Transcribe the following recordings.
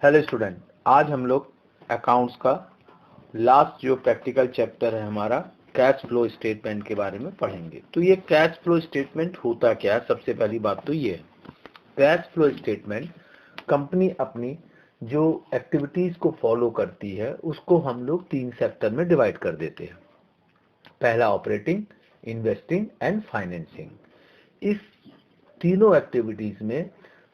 Hello student, आज हम लोग अकाउंट्स का लास्ट जो प्रैक्टिकल चैप्टर है हमारा कैश फ्लो स्टेटमेंट के बारे में पढ़ेंगे। तो ये कैश फ्लो स्टेटमेंट होता क्या है? सबसे पहली बात तो ये है, कैश फ्लो स्टेटमेंट कंपनी अपनी जो एक्टिविटीज को फॉलो करती है उसको हम लोग 3 सेक्टर में डिवाइड कर देते हैं। पहला ऑपरेटिंग, इन्वेस्टिंग एंड फाइनेंसिंग। इस तीनों एक्टिविटीज में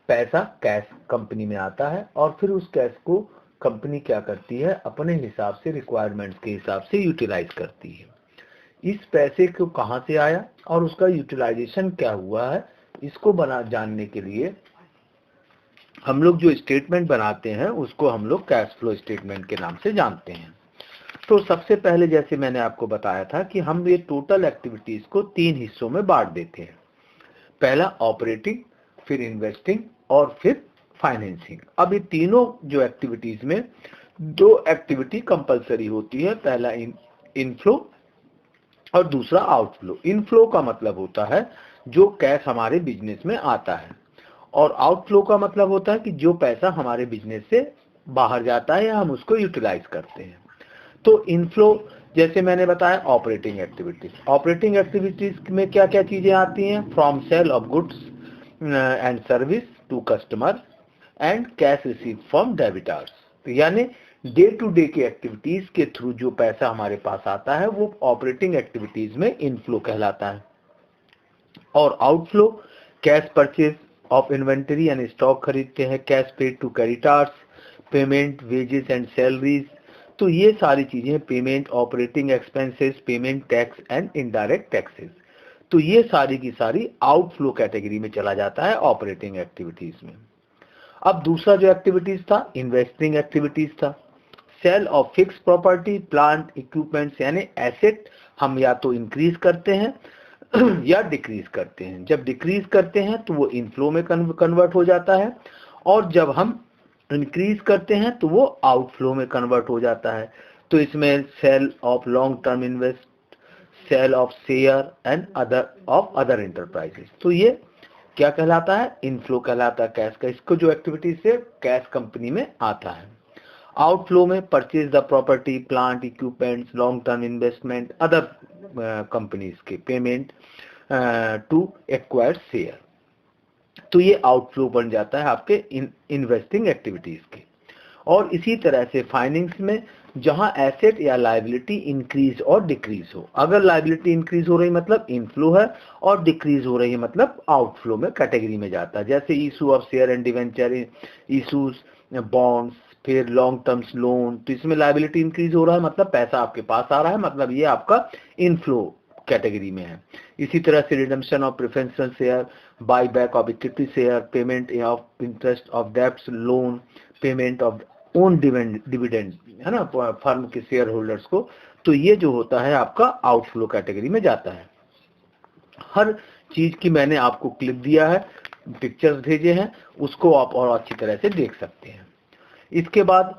पैसा कैश कंपनी में आता है और फिर उस कैश को कंपनी क्या करती है, अपने हिसाब से, रिक्वायरमेंट्स के हिसाब से यूटिलाइज करती है। इस पैसे को कहां से आया और उसका यूटिलाइजेशन क्या हुआ है, इसको जानने के लिए हम लोग जो स्टेटमेंट बनाते हैं उसको हम लोग कैश फ्लो स्टेटमेंट के नाम से जानते हैं। तो सबसे पहले जैसे मैंने आपको बताया था कि हम ये टोटल एक्टिविटीज को 3 हिस्सों में बांट देते हैं। पहला ऑपरेटिंग, फिर इन्वेस्टिंग और फिर फाइनेंसिंग। अब ये तीनों जो एक्टिविटीज में 2 एक्टिविटी कंपलसरी होती है, पहला इनफ्लो और दूसरा आउटफ्लो। इनफ्लो का मतलब होता है जो कैश हमारे बिजनेस में आता है, और आउटफ्लो का मतलब होता है कि जो पैसा हमारे बिजनेस से बाहर जाता है या हम उसको यूटिलाइज करते हैं। तो इनफ्लो जैसे मैंने बताया ऑपरेटिंग एक्टिविटीज। ऑपरेटिंग एक्टिविटीज में क्या क्या चीजें आती हैं? From sale of goods and service to customer and cash receive from debtors. यानी डे टू डे की एक्टिविटीज के थ्रू जो पैसा हमारे पास आता है वो ऑपरेटिंग एक्टिविटीज में इनफ्लो कहलाता है। और outflow cash purchase of inventory यानी स्टॉक खरीदते हैं, cash paid to creditors, payment, wages and salaries. तो ये सारी चीजें, payment, operating expenses, payment, tax and indirect taxes, तो ये सारी की सारी आउटफ्लो कैटेगरी में चला जाता है ऑपरेटिंग एक्टिविटीज में। अब दूसरा जो एक्टिविटीज था, इन्वेस्टिंग एक्टिविटीज था। Sale of fix property, plant, equipments यानी एसेट हम या तो इंक्रीज करते हैं या डिक्रीज करते हैं। जब डिक्रीज करते हैं तो वो इनफ्लो में कन्वर्ट हो जाता है, और जब हम इंक्रीज करते हैं तो वो आउटफ्लो में कन्वर्ट हो जाता है। तो इसमें sale of long term invest, sale of share and other enterprises, तो ये क्या कहलाता है? इनफ्लो कहलाता है कैश का। इसको जो एक्टिविटी से कैश कंपनी में आता है। आउटफ्लो में purchase the property, plant, equipments, long term investment, other companies के पेमेंट टू एक्वायर्ड शेयर। तो ये आउटफ्लो बन जाता है आपके इन्वेस्टिंग एक्टिविटीज के। और इसी तरह से फाइनेंस में जहां एसेट या लायबिलिटी इंक्रीज और डिक्रीज हो। अगर लायबिलिटी इंक्रीज हो रही मतलब इनफ्लो है, और डिक्रीज हो रही है मतलब आउटफ्लो में कैटेगरी में जाता है। जैसे issue of share and debenture, issues, bonds, फिर लॉन्ग टर्म्स लोन, तो इसमें लायबिलिटी इंक्रीज हो रहा है मतलब पैसा आपके पास आ रहा है, मतलब ये आपका इनफ्लो कैटेगरी में है। इसी तरह से redemption of preferential share, buy back of equity share, payment of interest of debts, loan, payment of own dividend, है ना, फर्म के शेयर होल्डर्स को। तो ये जो होता है आपका आउटफ्लो कैटेगरी में जाता है। हर चीज की मैंने आपको क्लिप दिया है, पिक्चर्स भेजे हैं, उसको आप और अच्छी तरह से देख सकते हैं। इसके बाद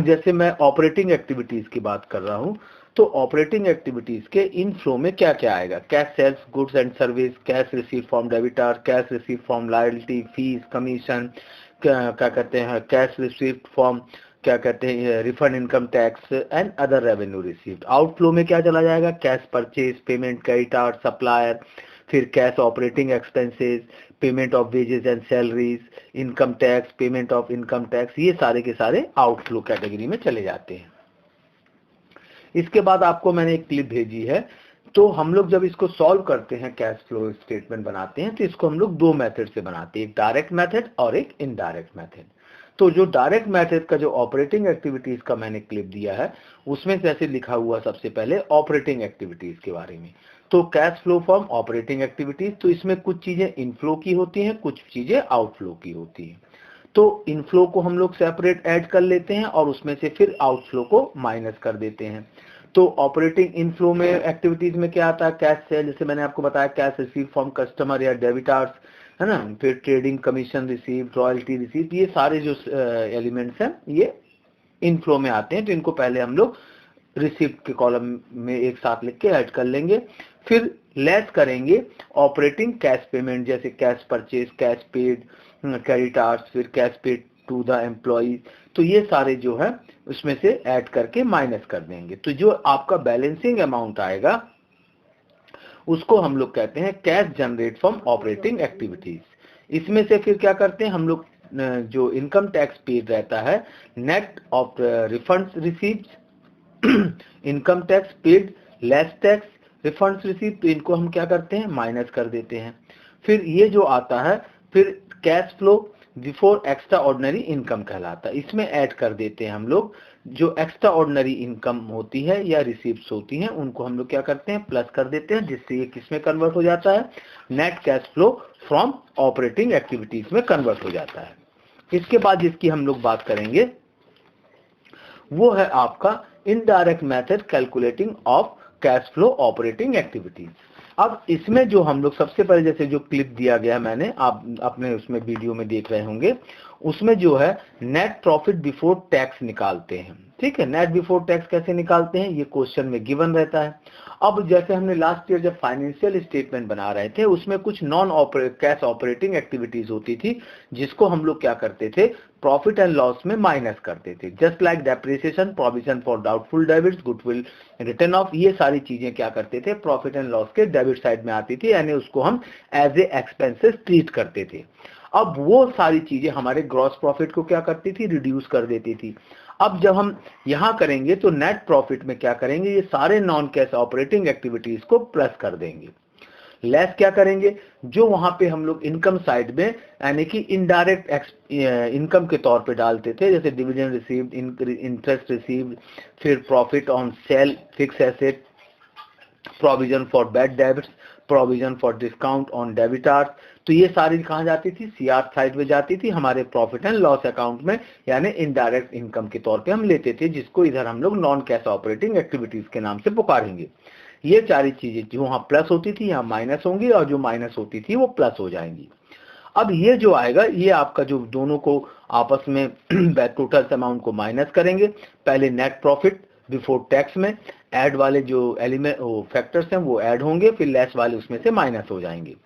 जैसे मैं ऑपरेटिंग एक्टिविटीज की बात कर रहा हूं, तो ऑपरेटिंग एक्टिविटीज के इनफ्लो में क्या क्या आएगा? Cash sales goods and service, cash receive from debtor, cash receive from liability, fees, commission, क्या कहते हैं, कैश रिसीव फ्रॉम, क्या कहते हैं, refund income tax and other revenue received. Outflow में क्या चला जाएगा? Cash purchase, payment creditor, supplier, फिर cash operating expenses, payment of wages and salaries, income tax, payment of income tax, ये सारे के सारे आउटफ्लो कैटेगरी में चले जाते हैं। इसके बाद आपको मैंने एक क्लिप भेजी है। तो हम लोग जब इसको सॉल्व करते हैं, कैश फ्लो स्टेटमेंट बनाते हैं, तो इसको हम लोग 2 मेथड से बनाते हैं, एक डायरेक्ट मेथड और एक इनडायरेक्ट मेथड। तो जो डायरेक्ट मेथड का जो ऑपरेटिंग एक्टिविटीज का मैंने क्लिप दिया है, उसमें जैसे लिखा हुआ सबसे पहले ऑपरेटिंग एक्टिविटीज के बारे में। तो cash flow from operating activities, तो इसमें कुछ चीजें इनफ्लो की होती हैं, कुछ चीजें आउटफ्लो की होती हैं। तो इनफ्लो को हम लोग सेपरेट ऐड कर लेते हैं और उसमें से फिर आउटफ्लो को माइनस कर देते हैं। तो ऑपरेटिंग इनफ्लो में एक्टिविटीज में क्या आता है? कैश सेल, जैसे मैंने आपको बताया, कैश रिसीव फ्रॉम कस्टमर या डेबिटर्स, है ना, फिर trading commission receive, royalty receive, ये सारे जो एलिमेंट्स हैं ये इनफ्लो में आते हैं। तो इनको पहले हम लोग रिसिप्ट के कॉलम में एक साथ लिख के ऐड कर लेंगे, फिर लेस करेंगे ऑपरेटिंग कैश पेमेंट, जैसे cash purchase, cash paid creditors, फिर cash paid to the employ, तो ये सारे जो है उसमें से ऐड करके माइनस कर देंगे। तो जो आपका बैलेंसिंग अमाउंट आएगा उसको हम लोग कहते हैं cash generate from operating activities. इसमें से फिर क्या करते हैं हम लोग, जो इनकम टैक्स पेड रहता है, net of refunds received, income tax paid less tax refunds receive, तो इनको हम क्या करते हैं माइनस कर देते हैं। फिर ये जो आता है फिर cash flow before extra ordinary income कहलाता है, इसमें ऐड कर देते हैं हम लोग जो एक्स्ट्रा ऑर्डिनरी इनकम होती है या रिसीव्स होती हैं उनको हम लोग क्या करते हैं प्लस कर देते हैं, जिससे ये किसमें कन्वर्ट हो जाता है, net cash flow from operating activities में कन्वर्ट हो जाता है। इसके बाद जिसकी हम लोग बात करेंगे वो है आपका indirect method calculating of cash flow operating activities. अब इसमें जो हम लोग सबसे पहले जैसे जो क्लिप दिया गया मैंने, आप अपने उसमें वीडियो में देख रहे होंगे, उसमें जो है नेट प्रॉफिट बिफोर टैक्स निकालते हैं। ठीक है, नेट बिफोर टैक्स कैसे निकालते हैं ये क्वेश्चन में गिवन रहता है। अब जैसे हमने लास्ट ईयर जब फाइनेंशियल स्टेटमेंट बना रहे थे उसमें कुछ नॉन कैश ऑपरेटिंग एक्टिविटीज होती थी जिसको हम लोग क्या करते थे प्रॉफिट एंड लॉस में माइनस करते थे, just like depreciation, provision for doubtful debits, goodwill return of, ये सारी चीजें क्या करते थे प्रॉफिट एंड लॉस के डेबिट साइड में आती थी, यानी उसको हम एज ए एक्सपेंसेस ट्रीट करते थे। अब वो सारी चीजें हमारे ग्रॉस प्रॉफिट को क्या करती थी रिड्यूस कर देती थी। अब जब हम यहां करेंगे तो नेट प्रॉफिट में क्या करेंगे, ये सारे नॉन कैश ऑपरेटिंग एक्टिविटीज को प्लस कर देंगे। लेस क्या करेंगे, जो वहां पे हम लोग इनकम साइड में यानी कि इनडायरेक्ट इनकम के तौर पे डालते थे, जैसे डिविडेंड रिसीव्ड, इंटरेस्ट रिसीव्ड, फिर profit on sale fix asset, provision for bad debits, provision for discount on debtors, तो ये सारी कहाँ जाती थी सीआर साइड में जाती थी हमारे प्रॉफिट एंड लॉस अकाउंट में, यानी इनडायरेक्ट इनकम के तौर पे हम लेते थे, जिसको इधर हम लोग नॉन कैश ऑपरेटिंग एक्टिविटीज के नाम से पुकारेंगे। ये सारी चीजें जो वहां प्लस होती थी यहाँ माइनस होंगी और जो माइनस होती थी वो प्लस हो जाएंगी। अब ये जो आएगा ये आपका जो दोनों को आपस में टोटल अमाउंट को माइनस करेंगे, पहले नेट प्रॉफिट बिफोर टैक्स में ऐड वाले जो एलिमेंट फैक्टर्स हैं वो ऐड होंगे, फिर लेस वाले उसमें से माइनस हो जाएंगे।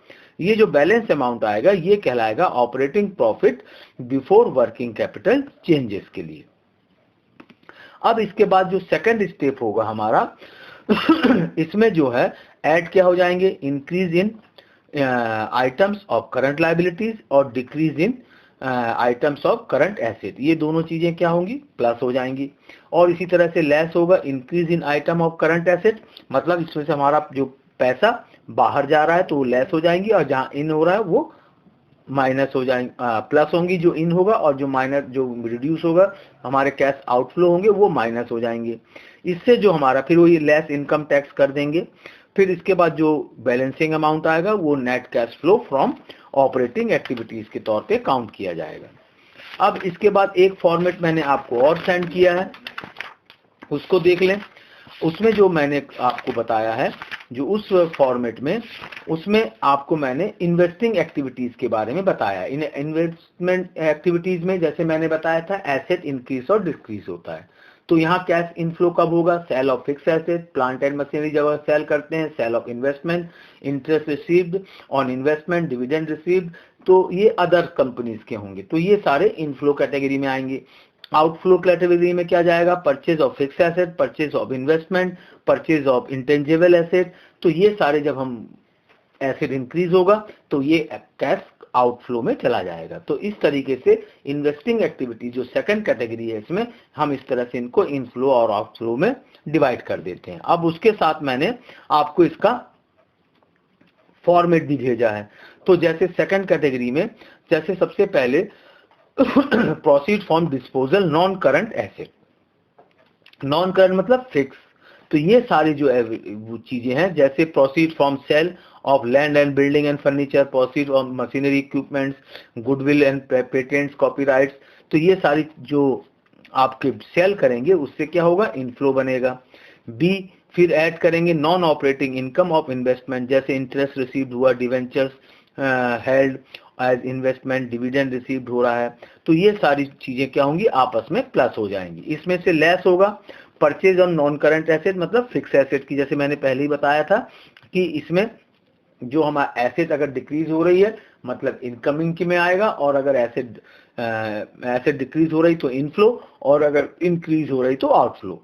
ये जो बैलेंस अमाउंट आएगा ये कहलाएगा operating profit before working capital changes के लिए। अब इसके बाद जो सेकंड स्टेप होगा हमारा इसमें जो है ऐड क्या हो जाएंगे, increase in items of current liabilities और decrease in items of current asset, ये दोनों चीजें क्या होंगी प्लस हो जाएंगी। और इसी तरह से लेस होगा increase in item of current asset, मतलब इसमें से हमारा जो पैसा बाहर जा रहा है तो वो लेस हो जाएंगी और जहां इन हो रहा है वो माइनस हो जाएंगे, प्लस होंगी जो इन होगा, और जो माइनस जो रिड्यूस होगा हमारे कैश आउटफ्लो होंगे वो माइनस हो जाएंगे। इससे जो हमारा फिर वो ये लेस इनकम टैक्स कर देंगे। फिर इसके बाद जो बैलेंसिंग अमाउंट आएगा वो net cash flow from operating activities के तौर पे काउंट किया जाएगा। अब इसके बाद एक फॉर्मेट मैंने आपको और सेंड किया है, उसको देख लें। उसमें जो मैंने आपको बताया है जो उस फॉर्मेट में, उसमें आपको मैंने इन्वेस्टिंग एक्टिविटीज के बारे में बताया। इन इन्वेस्टमेंट एक्टिविटीज में जैसे मैंने बताया था एसेट इंक्रीज और डिक्रीज होता है, तो यहाँ कैश इनफ्लो कब होगा, sale of fix asset, plant and machinery जब सेल करते हैं, sale of investment, interest received on investment, dividend received, तो ये अदर कंपनीज के होंगे, तो ये सारे इनफ्लो कैटेगरी में आएंगे। आउटफ्लो कैटेगरी में क्या जाएगा, purchase of fix asset, purchase of investment, purchase of intangible asset, तो ये सारे जब हम एसेट इंक्रीज होगा तो ये कैश आउटफ्लो में चला जाएगा। तो इस तरीके से इन्वेस्टिंग एक्टिविटी जो सेकंड कैटेगरी है इसमें हम इस तरह से इनको इनफ्लो और आउटफ्लो में डिवाइड कर देते हैं। अब उसके साथ मैंने आपको इसका फॉर्मेट भी भेजा है। तो जैसे सेकंड कैटेगरी में जैसे सबसे पहले proceed from disposal non current asset, non current मतलब फिक्स, तो ये सारी जो चीजें हैं जैसे proceed from sale of land and building and furniture, proceed of machinery equipments, goodwill and patents, copyrights, तो ये सारी जो आपके सेल करेंगे उससे क्या होगा इनफ्लो बनेगा। बी फिर ऐड करेंगे non operating income of investment, जैसे इंटरेस्ट रिसीव्ड हुआ, debentures held as investment, dividend received हो रहा है, तो ये सारी चीजें क्या होंगी आपस में प्लस हो जाएंगी। इसमें से लेस होगा purchase on non current asset, मतलब फिक्स एसेट की, जैसे मैंने पहले ही बताया था कि इसमें जो हमारा एसेट अगर डिक्रीज हो रही है मतलब इनकमिंग की में आएगा, और अगर एसेट एसेट डिक्रीज हो रही तो इनफ्लो, और अगर इंक्रीज हो रही तो आउटफ्लो।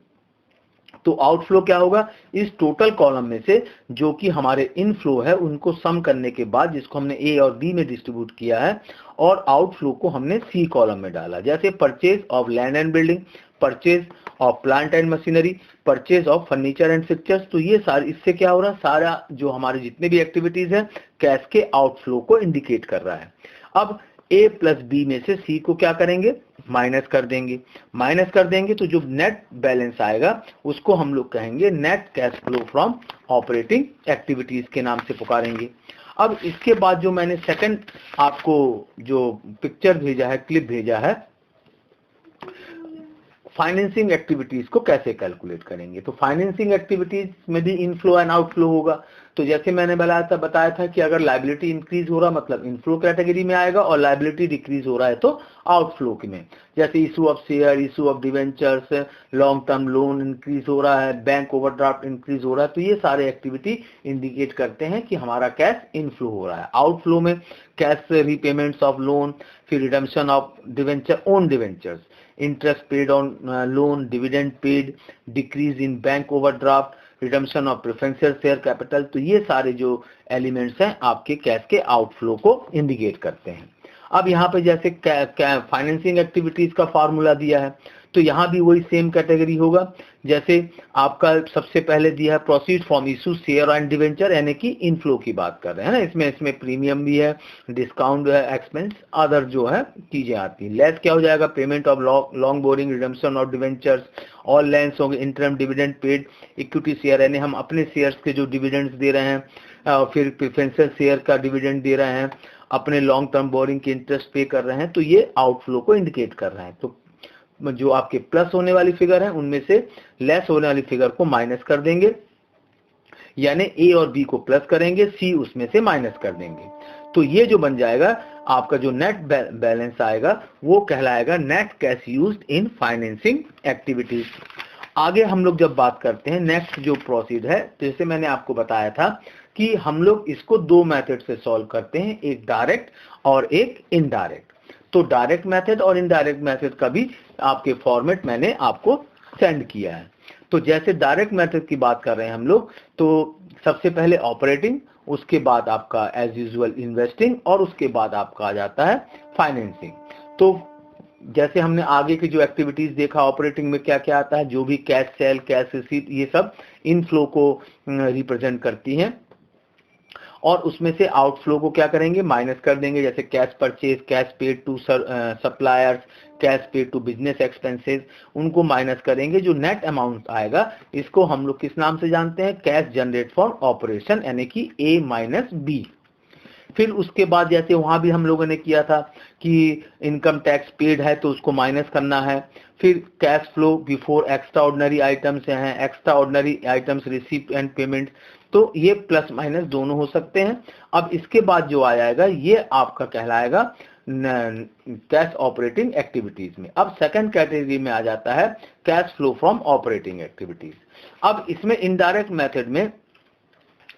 तो आउटफ्लो क्या होगा, इस टोटल कॉलम में से जो कि हमारे इनफ्लो है उनको सम करने के बाद, जिसको हमने ए और बी में डिस्ट्रीब्यूट किया है, और आउटफ्लो को हमने सी कॉलम में डाला। जैसे purchase of land and building, purchase of plant and machinery, purchase of furniture and fixtures. तो ये सारे, इससे क्या हो रहा है, सारा जो हमारे जितने भी एक्टिविटीज है कैश के आउटफ्लो को इंडिकेट कर रहा है। अब ए प्लस बी में से सी को क्या करेंगे, माइनस कर देंगे। माइनस कर देंगे तो जो नेट बैलेंस आएगा उसको हम लोग कहेंगे net cash flow from operating activities के नाम से पुकारेंगे। अब इसके बाद जो मैंने सेकंड आपको जो पिक्चर भेजा है, क्लिप भेजा है, फाइनेंसिंग एक्टिविटीज को कैसे कैलकुलेट करेंगे। तो फाइनेंसिंग एक्टिविटीज में भी इनफ्लो एंड आउटफ्लो होगा। तो जैसे मैंने बताया था कि अगर लायबिलिटी इंक्रीज हो रहा मतलब इनफ्लो कैटेगरी में आएगा, और लायबिलिटी डिक्रीज हो रहा है तो आउटफ्लो में। जैसे issue of share, issue of debentures, long term loan increase हो रहा है, बैंक ओवरड्राफ्ट इंक्रीज हो रहा है, तो ये सारे एक्टिविटी इंडिकेट करते हैं कि हमारा कैश इनफ्लो हो रहा है। आउटफ्लो में कैश रीपेमेंट्स ऑफ लोन, फिर redemption of debenture, own debentures, interest paid on loan, dividend paid, decrease in bank overdraft, redemption of preferential share capital। तो ये सारे जो एलिमेंट्स हैं आपके कैश के आउटफ्लो को इंडिकेट करते हैं। अब यहाँ पे जैसे फाइनेंसिंग एक्टिविटीज का फार्मूला दिया है, तो यहाँ भी वही सेम कैटेगरी होगा। जैसे आपका सबसे पहले दिया है proceed from issue share and debenture, यानी कि इनफ्लो की बात कर रहे हैं ना, इसमें प्रीमियम भी है, डिस्काउंट है, एक्सपेंस, अदर जो है चीजें आती हैं। लेस क्या हो जाएगा, payment of long borrowing, redemption of debentures, all less होंगे, interim dividend paid, equity share यानी हम अपने शेयर्स के जो डिविडेंड्स दे रहे हैं, फिर प्रेफरेंशियल शेयर का डिविडेंड दे रहे हैं, अपने लॉन्ग टर्म बोरिंग के इंटरेस्ट पे कर रहे हैं, तो ये आउटफ्लो को इंडिकेट कर रहे हैं। तो जो आपके प्लस होने वाली फिगर है उनमें से लेस होने वाली फिगर को माइनस कर देंगे, यानी ए और बी को प्लस करेंगे, सी उसमें से माइनस कर देंगे। तो ये जो बन जाएगा आपका जो नेट बैलेंस आएगा वो कहलाएगा net cash used in financing activities. आगे हम लोग जब बात करते हैं नेक्स्ट जो प्रोसीड है, तो जैसे मैंने आपको बताया था कि हम लोग इसको दो मेथड से सॉल्व करते हैं, एक डायरेक्ट और एक इनडायरेक्ट। तो डायरेक्ट मेथड और इनडायरेक्ट मेथड का भी आपके फॉर्मेट मैंने आपको सेंड किया है। तो जैसे डायरेक्ट मेथड की बात कर रहे हैं हम लोग, तो सबसे पहले ऑपरेटिंग, उसके बाद आपका एज यूजुअल इन्वेस्टिंग, और उसके बाद आपका आ जाता है फाइनेंसिंग। तो जैसे हमने आगे की जो एक्टिविटीज देखा, ऑपरेटिंग में क्या क्या आता है, जो भी कैश सेल, कैश रिसीट, ये सब इनफ्लो को रिप्रेजेंट करती हैं, और उसमें से आउटफ्लो को क्या करेंगे, माइनस कर देंगे। जैसे cash purchase, cash paid to suppliers, cash paid to business expenses, उनको माइनस करेंगे। जो नेट अमाउंट आएगा इसको हम लोग किस नाम से जानते हैं, कैश जनरेट फॉर ऑपरेशन, यानी कि ए माइनस बी। फिर उसके बाद जैसे वहां भी हम लोगों ने किया था कि इनकम टैक्स पेड है तो उसको माइनस करना है। फिर cash flow before extraordinary items हैं, extraordinary items receipt and payment, तो ये प्लस माइनस दोनों हो सकते हैं। अब इसके बाद जो आ जाएगा ये आपका कहलाएगा कैश ऑपरेटिंग एक्टिविटीज में। अब सेकंड कैटेगरी में आ जाता है cash flow from operating activities. अब इसमें इनडायरेक्ट मेथड में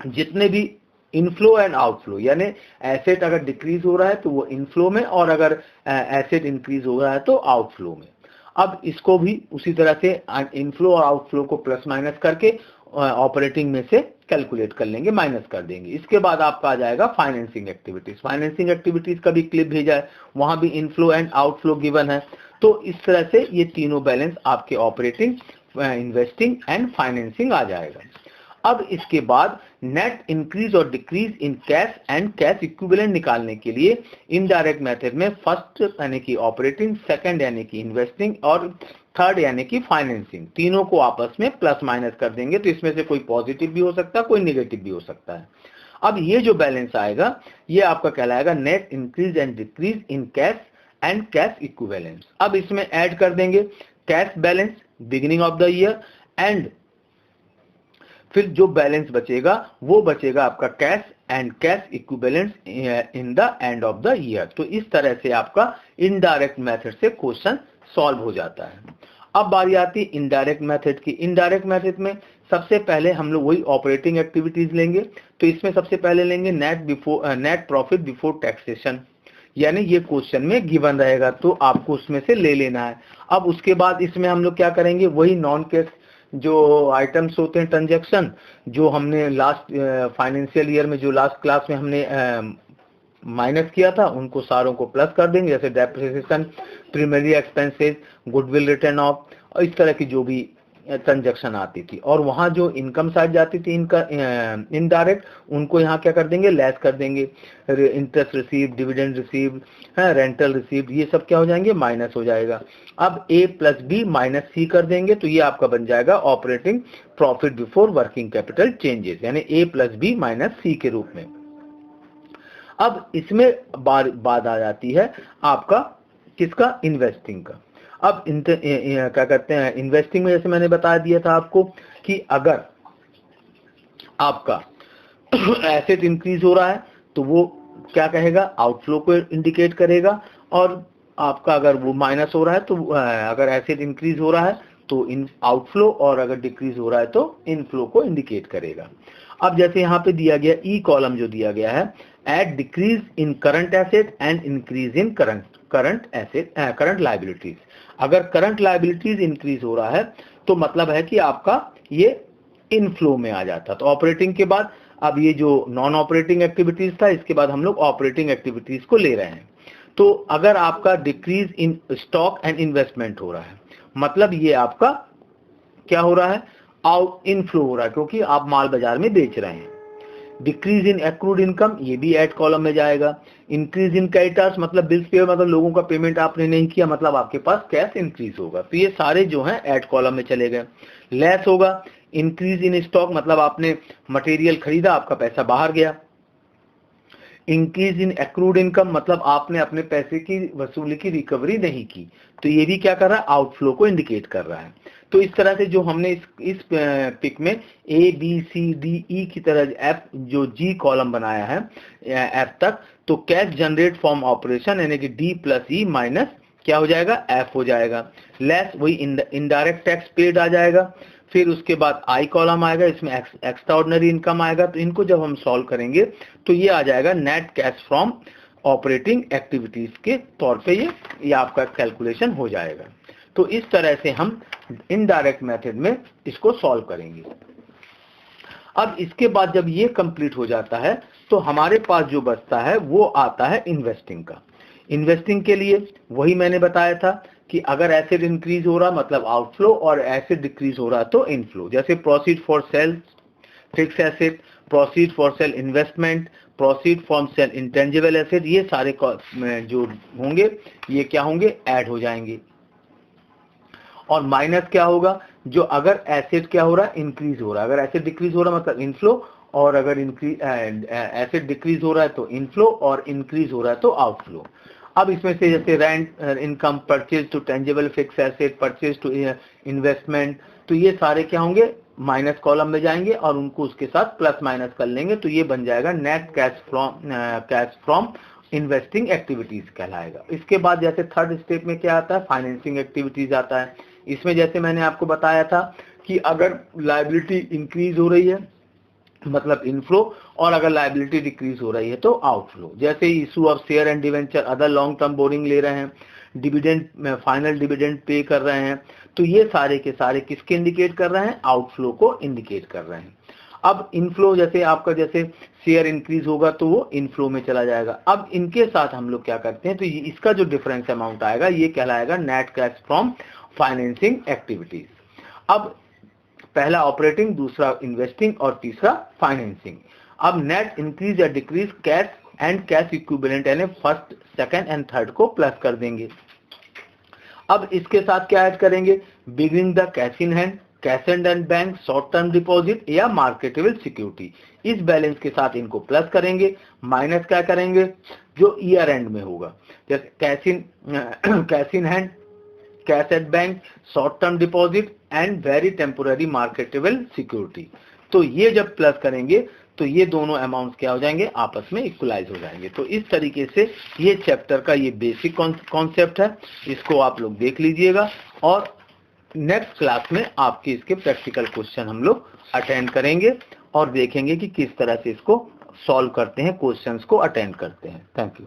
जितने भी इनफ्लो एंड आउटफ्लो, यानी एसेट अगर डिक्रीज हो रहा है तो वो इनफ्लो में, और अगर एसेट इंक्रीज हो रहा है तो आउटफ्लो में। अब इसको भी उसी तरह से इनफ्लो और आउटफ्लो को प्लस माइनस करके ऑपरेटिंग में से कैलकुलेट कर लेंगे, माइनस कर देंगे। इसके बाद आपका आ जाएगा फाइनेंसिंग एक्टिविटीज। फाइनेंसिंग एक्टिविटीज का भी क्लिप भेजा है, वहां भी इनफ्लो एंड आउटफ्लो गिवन है। तो इस तरह से ये तीनों बैलेंस आपके ऑपरेटिंग, इन्वेस्टिंग एंड फाइनेंसिंग आ जाएगा। अब इसके बाद नेट इंक्रीज और decrease in cash and cash equivalent निकालने के लिए इनडायरेक्ट मेथड में फर्स्ट यानी कि ऑपरेटिंग, सेकंड यानी कि इन्वेस्टिंग, और थर्ड यानी कि फाइनेंसिंग, तीनों को आपस में प्लस माइनस कर देंगे। तो इसमें से कोई पॉजिटिव भी हो सकता है, कोई नेगेटिव भी हो सकता है। अब ये जो बैलेंस आएगा ये आपका कहलाएगा net increase and decrease in cash and cash equivalents. अब इसमें ऐड कर देंगे cash balance beginning of the year, and फिर जो बैलेंस बचेगा वो बचेगा आपका cash and cash equivalents in the end of the year. तो इस तरह से आपका इनडायरेक्ट मेथड से क्वेश्चन सॉल्व हो जाता है। अब बारी आती है इनडायरेक्ट मेथड की। इनडायरेक्ट मेथड में सबसे पहले हम लोग वही ऑपरेटिंग एक्टिविटीज लेंगे। तो इसमें सबसे पहले लेंगे नेट प्रॉफिट बिफोर टैक्सेशन, यानी ये क्वेश्चन में गिवन रहेगा तो आपको उसमें से ले लेना है। अब उसके बाद इसमें हम लोग क्या करेंगे, वही नॉन कैश जो आइटम्स होते हैं ट्रांजैक्शन, जो हमने लास्ट फाइनेंशियल ईयर में जो लास्ट क्लास में हमने माइनस किया था, उनको सारों को प्लस कर देंगे, जैसे depreciation, primary expenses, goodwill return of, और इस तरह की जो भी ट्रांजैक्शन आती थी। और वहाँ जो इनकम साइड जाती थी इनका इनडायरेक्ट, उनको यहाँ क्या कर देंगे, लेस कर देंगे। Interest receive, dividend receive, rental receive, ये सब क्या हो जाएंगे, माइनस हो जाएगा। अब ए प्लस बी माइनस सी कर देंगे तो ये आपका बन जाएगा operating profit before working capital changes, यानी ए प्लस बी माइनस सी के रूप में। अब इसमें बात आ जाती है आपका किसका, इन्वेस्टिंग का। अब क्या कहते हैं, इन्वेस्टिंग में जैसे मैंने बता दिया था आपको कि अगर आपका एसेट इंक्रीज हो रहा है तो वो क्या कहेगा, आउटफ्लो को इंडिकेट करेगा, और आपका अगर वो माइनस हो रहा है तो अगर एसेट इंक्रीज हो रहा है तो इन आउटफ्लो, और अगर डिक्रीज हो रहा है तो इनफ्लो को इंडिकेट करेगा। अब जैसे यहाँ पे दिया गया ई कॉलम जो दिया गया है, at decrease in current asset and increase in current liabilities. अगर करंट लायबिलिटीज इंक्रीज हो रहा है तो मतलब है कि आपका ये इनफ्लो में आ जाता। तो ऑपरेटिंग के बाद अब ये जो नॉन ऑपरेटिंग एक्टिविटीज था, इसके बाद हम लोग ऑपरेटिंग एक्टिविटीज को ले रहे हैं। तो अगर आपका decrease in stock and investment हो रहा है, मतलब ये आपका क्या हो रहा है, आउट इनफ्लो हो रहा है, क्योंकि आप माल बाजार में बेच रहे हैं। डिक्रीज इन एक्रूड इनकम, ये भी एड कॉलम में जाएगा। इंक्रीज इन क्रेडिटर्स, मतलब बिल्स पे, मतलब लोगों का पेमेंट आपने नहीं किया, मतलब आपके पास कैश इंक्रीज होगा, तो ये सारे जो हैं एड कॉलम में चले गए। लेस होगा, इंक्रीज इन स्टॉक, मतलब आपने मटेरियल खरीदा, आपका पैसा बाहर गया। इंक्रीज इन एक्रूड इनकम, मतलब आपने अपने पैसे की वसूली की रिकवरी नहीं की, तो ये भी क्या कर रहा है, आउटफ्लो को इंडिकेट कर रहा है। तो इस तरह से जो हमने इस पिक में A B C D E की तरह एफ जो जी कॉलम बनाया है एफ तक, तो कैश जनरेट फ्रॉम ऑपरेशन यानी कि डी प्लस ई माइनस क्या हो जाएगा, एफ हो जाएगा। लेस वही इनडायरेक्ट टैक्स पेड आ जाएगा। फिर उसके बाद आई कॉलम आएगा, इसमें एक्स्ट्राऑर्डिनरी इनकम आएगा। तो इनको जब हम सॉल्व करेंगे तो ये आ जाएगा net cash from operating activities के तौर पे ये आपका कैलकुलेशन हो जाएगा। तो इस तरह से हम इनडायरेक्ट मेथड में इसको सॉल्व करेंगे। अब इसके बाद जब ये कंप्लीट हो जाता है तो हमारे पास जो बचता है वो आता है इन्वेस्टिंग का। इन्वेस्टिंग के लिए वही मैंने बताया था कि अगर एसेट इंक्रीज हो रहा मतलब आउटफ्लो, और एसेट डिक्रीज हो रहा तो इनफ्लो। जैसे proceed for sale fix asset, proceed for sale investment, proceed from sale intangible asset, ये सारे जो होंगे ये क्या होंगे, ऐड हो जाएंगे। और माइनस क्या होगा, जो अगर एसेट क्या हो रहा है, इंक्रीज हो रहा है। अगर एसेट डिक्रीज हो रहा है मतलब इनफ्लो, और अगर एसेट डिक्रीज हो रहा है तो इनफ्लो, और इंक्रीज हो रहा है तो आउटफ्लो। अब इसमें से जैसे rent income, purchase to tangible fix asset, purchase to investment, तो ये सारे क्या होंगे, माइनस कॉलम में जाएंगे और उनको उसके साथ प्लस माइनस कर लेंगे, तो ये बन जाएगा net cash from investing activities कहलाएगा। इसके बाद जैसे थर्ड स्टेप में क्या आता है, फाइनेंसिंग एक्टिविटीज आता है। इसमें जैसे मैंने आपको बताया था कि अगर लायबिलिटी इंक्रीज हो रही है मतलब इनफ्लो, और अगर लायबिलिटी डिक्रीज हो रही है तो आउटफ्लो। जैसे issue of share and debenture, other long term borrowing ले रहे हैं, डिविडेंड फाइनल डिविडेंड पे कर रहे हैं, तो ये सारे के सारे किसके इंडिकेट कर रहे हैं, आउटफ्लो को इंडिकेट कर रहे हैं। अब इनफ्लो जैसे आपका जैसे शेयर इंक्रीज होगा तो वो इनफ्लो में चला जाएगा। अब इनके साथ हम लोग क्या करते हैं, तो इसका जो डिफरेंस अमाउंट आएगा ये कहलाएगा net cash from financing activities. अब पहला ऑपरेटिंग, दूसरा इन्वेस्टिंग और तीसरा फाइनेंसिंग। अब नेट इंक्रीज या decrease cash and cash equivalent यानी फर्स्ट, सेकंड एंड थर्ड को प्लस कर देंगे। अब इसके साथ क्या ऐड करेंगे, beginning the cash in hand, cash and bank, short term deposit या मार्केटेबल सिक्योरिटी, इस बैलेंस के साथ इनको प्लस करेंगे। माइनस क्या करेंगे, जो ईयर एंड में होगा, जैसे cash in hand, cash at bank, short term deposit and very temporary marketable security. तो ये जब प्लस करेंगे तो ये दोनों अमाउंट्स क्या हो जाएंगे, आपस में इक्वलाइज हो जाएंगे। तो इस तरीके से ये चैप्टर का ये बेसिक कॉन्सेप्ट है, इसको आप लोग देख लीजिएगा। और नेक्स्ट क्लास में आपके इसके प्रैक्टिकल क्वेश्चन हम लोग अटेंड करेंगे और देखेंगे कि किस तरह से इसको सॉल्व करते हैं, क्वेश्चंस को अटेंड करते हैं। Thank you.